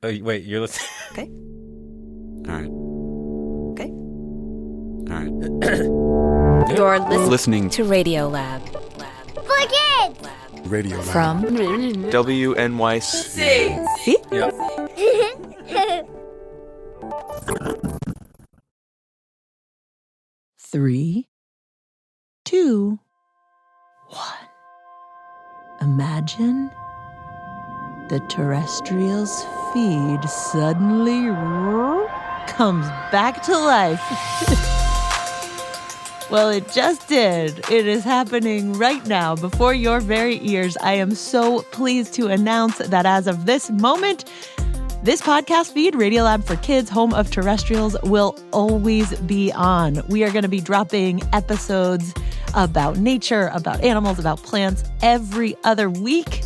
Oh, wait, you're listening? Okay. All right. Okay. All right. You're Listening to Radiolab. For kids! Radiolab. From WNYC. See? Yeah. 3, 2, 1. Imagine the Terrestrials feed suddenly comes back to life. Well, it just did. It is happening right now before your very ears. I am so pleased to announce that as of this moment, this podcast feed, Radiolab for Kids, home of Terrestrials, will always be on. We are going to be dropping episodes about nature, about animals, about plants every other week.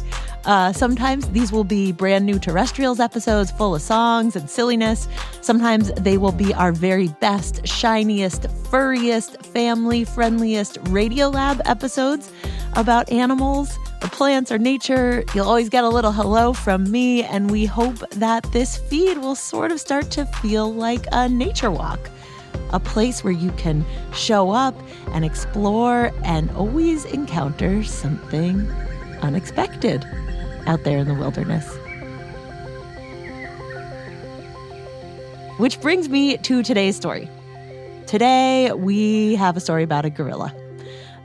Sometimes these will be brand new Terrestrials episodes full of songs and silliness. Sometimes they will be our very best, shiniest, furriest, family-friendliest Radiolab episodes about animals or plants or nature. You'll always get a little hello from me, and we hope that this feed will sort of start to feel like a nature walk, a place where you can show up and explore and always encounter something unexpected out there in the wilderness. Which brings me to today's story. Today, we have a story about a gorilla.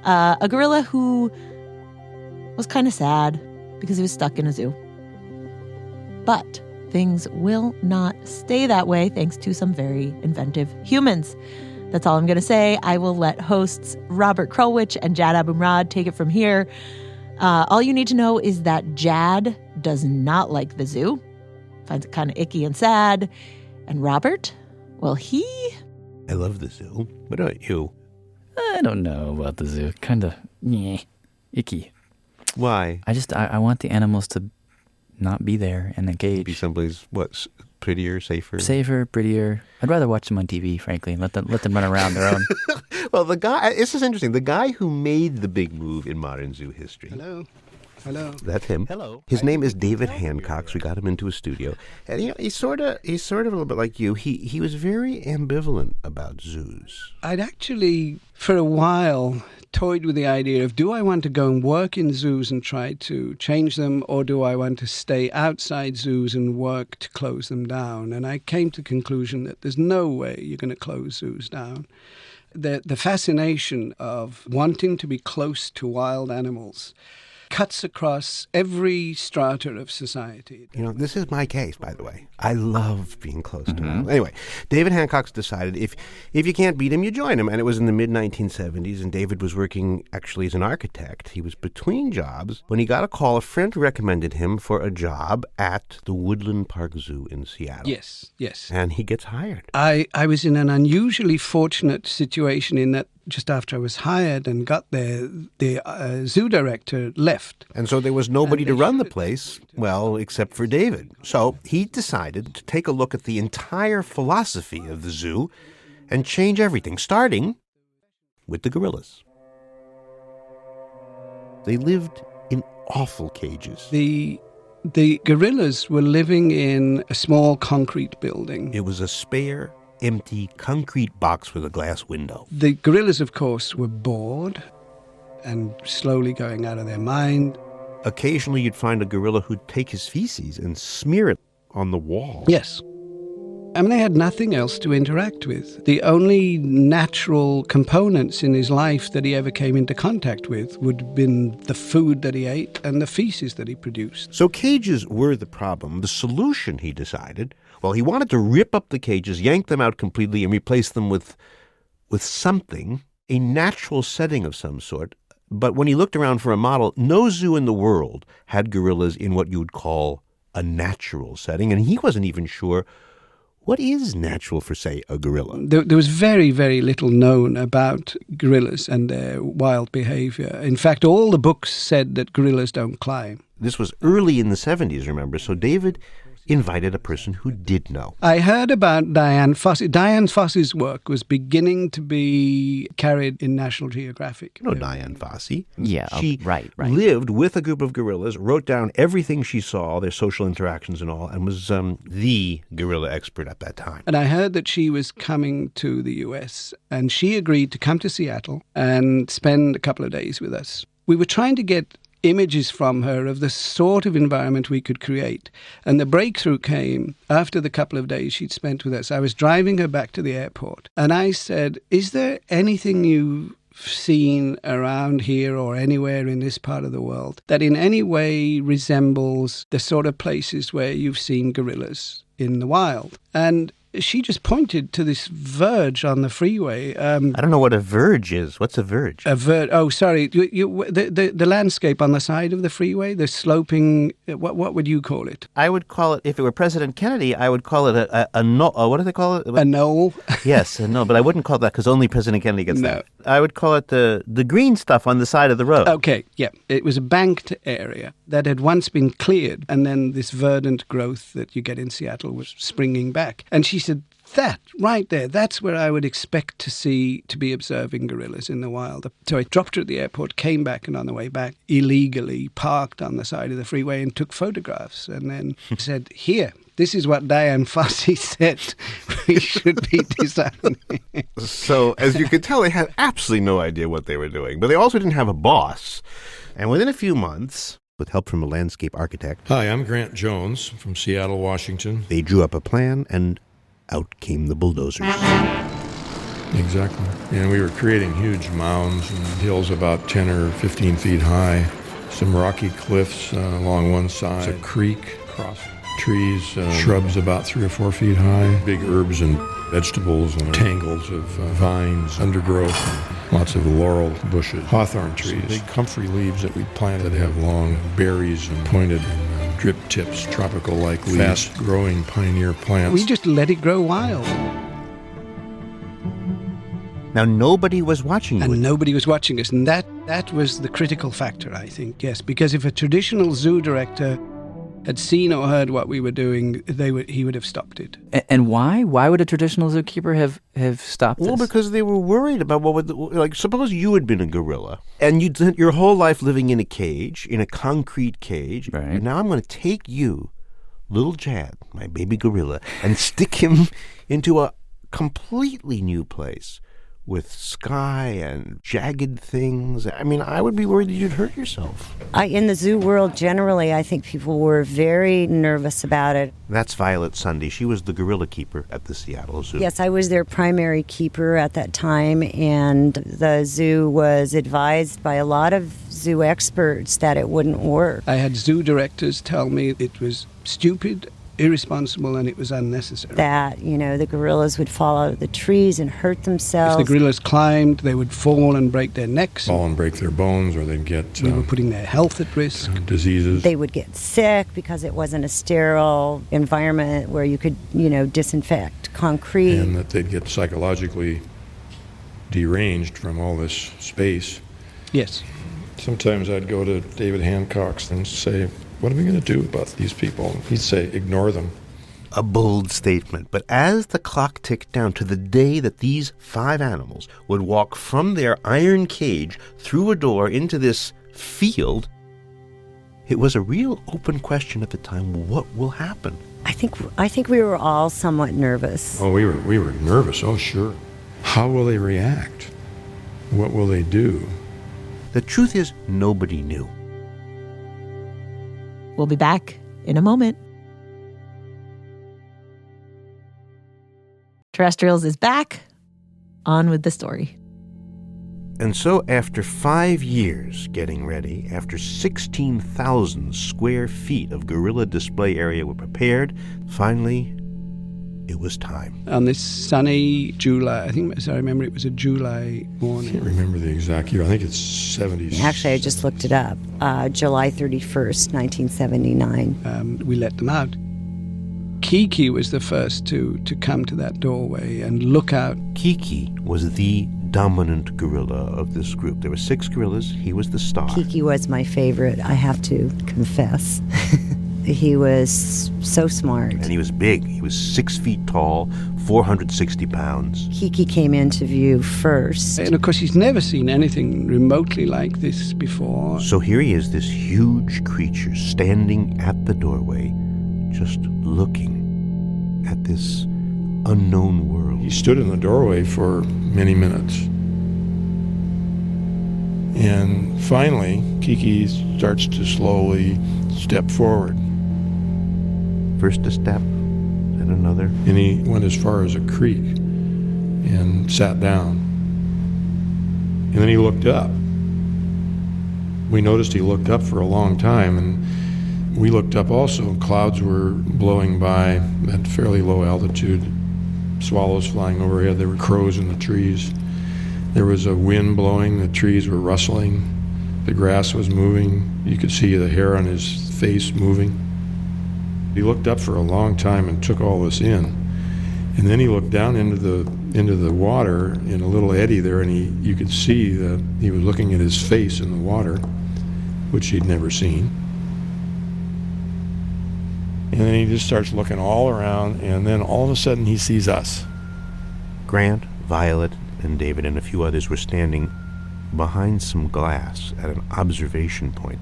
A gorilla who was kind of sad because he was stuck in a zoo. But things will not stay that way thanks to some very inventive humans. That's all I'm going to say. I will let hosts Robert Krulwich and Jad Abumrad take it from here. All you need to know is that Jad does not like the zoo, finds it kind of icky and sad. And Robert, well, I love the zoo. What about you? I don't know about the zoo. Kind of icky. Why? I want the animals to not be there in a cage. Be someplace, prettier, safer? Safer, prettier. I'd rather watch them on TV, frankly, and let them run around their own. Well, this is interesting. The guy who made the big move in modern zoo history. Hello. That's him. Hello. His name is David Hancocks. We got him into a studio. And he's sort of a little bit like you. He was very ambivalent about zoos. I'd actually, for a while, toyed with the idea of, do I want to go and work in zoos and try to change them, or do I want to stay outside zoos and work to close them down? And I came to the conclusion that there's no way you're going to close zoos down. The fascination of wanting to be close to wild animals cuts across every strata of society. This is my case, by the way. I love being close to him. Anyway, David Hancocks decided if you can't beat him, you join him. And it was in the mid-1970s, and David was working actually as an architect. He was between jobs when he got a call. A friend recommended him for a job at the Woodland Park Zoo in Seattle. Yes. And he gets hired. I was in an unusually fortunate situation in that just after I was hired and got there, the zoo director left. And so there was nobody to run the place, except for David. So he decided to take a look at the entire philosophy of the zoo and change everything, starting with the gorillas. They lived in awful cages. The gorillas were living in a small concrete building. It was a spare, empty concrete box with a glass window. The gorillas, of course, were bored and slowly going out of their mind. Occasionally you'd find a gorilla who'd take his feces and smear it on the wall. Yes. I mean, they had nothing else to interact with. The only natural components in his life that he ever came into contact with would have been the food that he ate and the feces that he produced. So cages were the problem. The solution, he decided, he wanted to rip up the cages, yank them out completely, and replace them with something, a natural setting of some sort. But when he looked around for a model, no zoo in the world had gorillas in what you would call a natural setting, and he wasn't even sure what is natural for, say, a gorilla. There was very, very little known about gorillas and their wild behavior. In fact, all the books said that gorillas don't climb. This was early in the 70s, remember, so David invited a person who did know. I heard about Dian Fossey. Dian Fossey's work was beginning to be carried in National Geographic. You know Dian Fossey. Yeah, She right. lived with a group of gorillas, wrote down everything she saw, their social interactions and all, and was the gorilla expert at that time. And I heard that she was coming to the US, and she agreed to come to Seattle and spend a couple of days with us. We were trying to get images from her of the sort of environment we could create. And the breakthrough came after the couple of days she'd spent with us. I was driving her back to the airport, and I said, is there anything you've seen around here or anywhere in this part of the world that in any way resembles the sort of places where you've seen gorillas in the wild? And she just pointed to this verge on the freeway. I don't know what a verge is. What's a verge? Oh, sorry. The landscape on the side of the freeway, the sloping, what would you call it? I would call it, if it were President Kennedy, I would call it a knoll. What do they call it? A knoll? Yes, a knoll. But I wouldn't call it that because only President Kennedy gets that. I would call it the green stuff on the side of the road. Okay, yeah. It was a banked area that had once been cleared, and then this verdant growth that you get in Seattle was springing back. And she said, that right there, that's where I would expect to be observing gorillas in the wild. So I dropped her at the airport, came back, and on the way back, illegally parked on the side of the freeway and took photographs. And then said, here, this is what Dian Fossey said we should be designing. So, as you could tell, they had absolutely no idea what they were doing. But they also didn't have a boss. And within a few months, with help from a landscape architect. Hi, I'm Grant Jones from Seattle, Washington. They drew up a plan, and out came the bulldozers. Exactly. And we were creating huge mounds and hills about 10 or 15 feet high, some rocky cliffs along one side, a creek crossing trees, shrubs about 3 or 4 feet high, big herbs and vegetables and tangles of vines, undergrowth, and lots of laurel bushes, hawthorn trees, big comfrey leaves that we planted that have long berries and pointed drip tips, tropical-like leaves, fast-growing pioneer plants. We just let it grow wild. Now, nobody was watching you. And nobody was watching us. And that was the critical factor, I think, yes. Because if a traditional zoo director had seen or heard what we were doing, he would have stopped it. And why? Why would a traditional zookeeper have stopped this? Well, because they were worried about suppose you had been a gorilla and you'd spent your whole life living in a cage, in a concrete cage. Right. And now I'm going to take you, little Jad, my baby gorilla, and stick him into a completely new place with sky and jagged things. I mean, I would be worried that you'd hurt yourself. In the zoo world, generally, I think people were very nervous about it. That's Violet Sunde. She was the gorilla keeper at the Seattle Zoo. Yes, I was their primary keeper at that time, and the zoo was advised by a lot of zoo experts that it wouldn't work. I had zoo directors tell me it was stupid, irresponsible, and it was unnecessary. That, the gorillas would fall out of the trees and hurt themselves. If the gorillas climbed, they would fall and break their necks. Fall and break their bones, or they'd get... we were putting their health at risk. Diseases. They would get sick because it wasn't a sterile environment where you could, disinfect concrete. And that they'd get psychologically deranged from all this space. Yes. Sometimes I'd go to David Hancocks and say, what are we going to do about these people? And he'd say, ignore them. A bold statement. But as the clock ticked down to the day that these 5 animals would walk from their iron cage through a door into this field, it was a real open question at the time, what will happen? I think we were all somewhat nervous. Oh, we were nervous. Oh, sure. How will they react? What will they do? The truth is, nobody knew. We'll be back in a moment. Terrestrials is back. On with the story. And so after 5 years getting ready, after 16,000 square feet of gorilla display area were prepared, finally, it was time. On this sunny July, I think, as I remember, it was a July morning. I can't remember the exact year. I think it's 70s. Actually, I just looked it up. July 31st, 1979. We let them out. Kiki was the first to come to that doorway and look out. Kiki was the dominant gorilla of this group. There were 6 gorillas. He was the star. Kiki was my favorite, I have to confess. He was so smart. And he was big. He was 6 feet tall, 460 pounds. Kiki came into view first. And of course, he's never seen anything remotely like this before. So here he is, this huge creature standing at the doorway, just looking at this unknown world. He stood in the doorway for many minutes. And finally, Kiki starts to slowly step forward. First a step, then another. And he went as far as a creek and sat down. And then he looked up. We noticed he looked up for a long time, and we looked up also. Clouds were blowing by at fairly low altitude. Swallows flying overhead. There were crows in the trees. There was a wind blowing. The trees were rustling. The grass was moving. You could see the hair on his face moving. He looked up for a long time and took all this in. And then he looked down into the water in a little eddy there, and you could see that he was looking at his face in the water, which he'd never seen. And then he just starts looking all around, and then all of a sudden he sees us. Grant, Violet, and David and a few others were standing behind some glass at an observation point.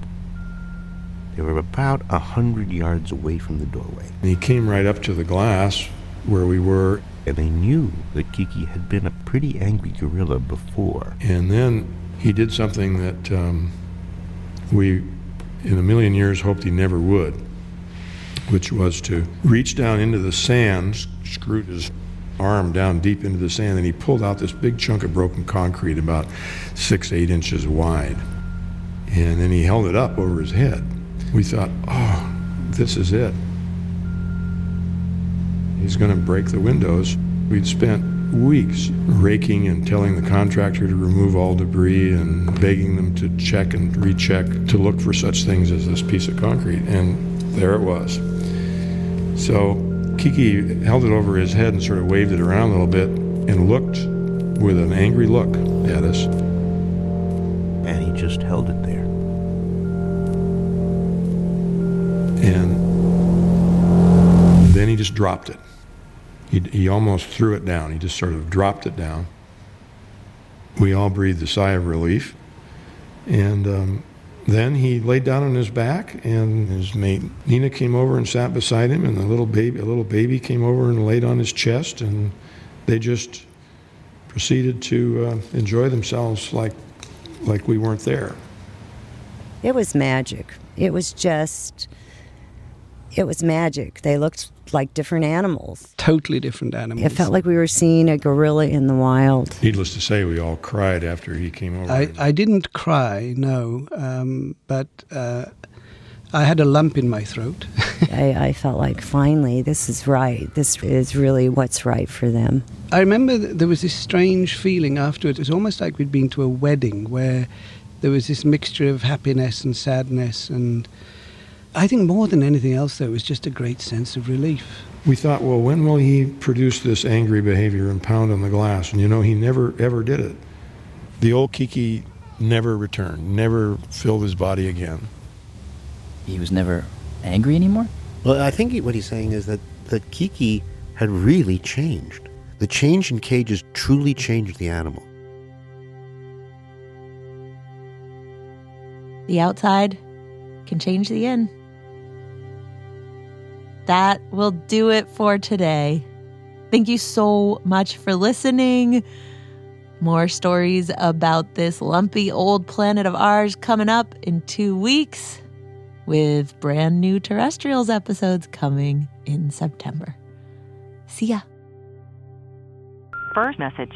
They were about 100 yards away from the doorway. And he came right up to the glass where we were. And they knew that Kiki had been a pretty angry gorilla before. And then he did something that we, in a million years, hoped he never would, which was to reach down into the sand, screwed his arm down deep into the sand, and he pulled out this big chunk of broken concrete about 6-8 inches wide. And then he held it up over his head. We thought, oh, this is it. He's going to break the windows. We'd spent weeks raking and telling the contractor to remove all debris and begging them to check and recheck to look for such things as this piece of concrete. And there it was. So Kiki held it over his head and sort of waved it around a little bit and looked with an angry look at us. And he just held it there. And then he just dropped it. He almost threw it down. He just sort of dropped it down. We all breathed a sigh of relief. And then he laid down on his back, and his mate Nina came over and sat beside him, and a little baby came over and laid on his chest, and they just proceeded to enjoy themselves like we weren't there. It was magic. It was magic. They looked like different animals. Totally different animals. It felt like we were seeing a gorilla in the wild. Needless to say, we all cried after he came over. I didn't cry, no, but I had a lump in my throat. I felt like, finally, this is right. This is really what's right for them. I remember there was this strange feeling afterwards. It was almost like we'd been to a wedding where there was this mixture of happiness and sadness, and I think more than anything else, though, it was just a great sense of relief. We thought, well, when will he produce this angry behavior and pound on the glass? And he never, ever did it. The old Kiki never returned, never filled his body again. He was never angry anymore? Well, I think what he's saying is that Kiki had really changed. The change in cages truly changed the animal. The outside can change the in. That will do it for today. Thank you so much for listening. More stories about this lumpy old planet of ours coming up in 2 weeks, with brand new Terrestrials episodes coming in September. See ya. First message.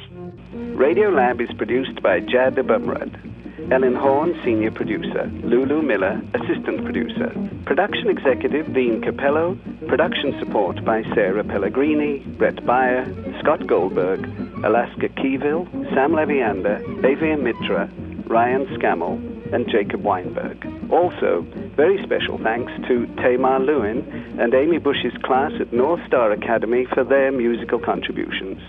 Radiolab is produced by Jad Abumrad. Ellen Horn, Senior Producer. Lulu Miller, Assistant Producer. Production Executive, Dean Capello. Production Support by Sarah Pellegrini, Brett Beyer, Scott Goldberg, Alaska Keyville, Sam Leviander, Avian Mitra, Ryan Scammell, and Jacob Weinberg. Also, very special thanks to Tamar Lewin and Amy Bush's class at North Star Academy for their musical contributions.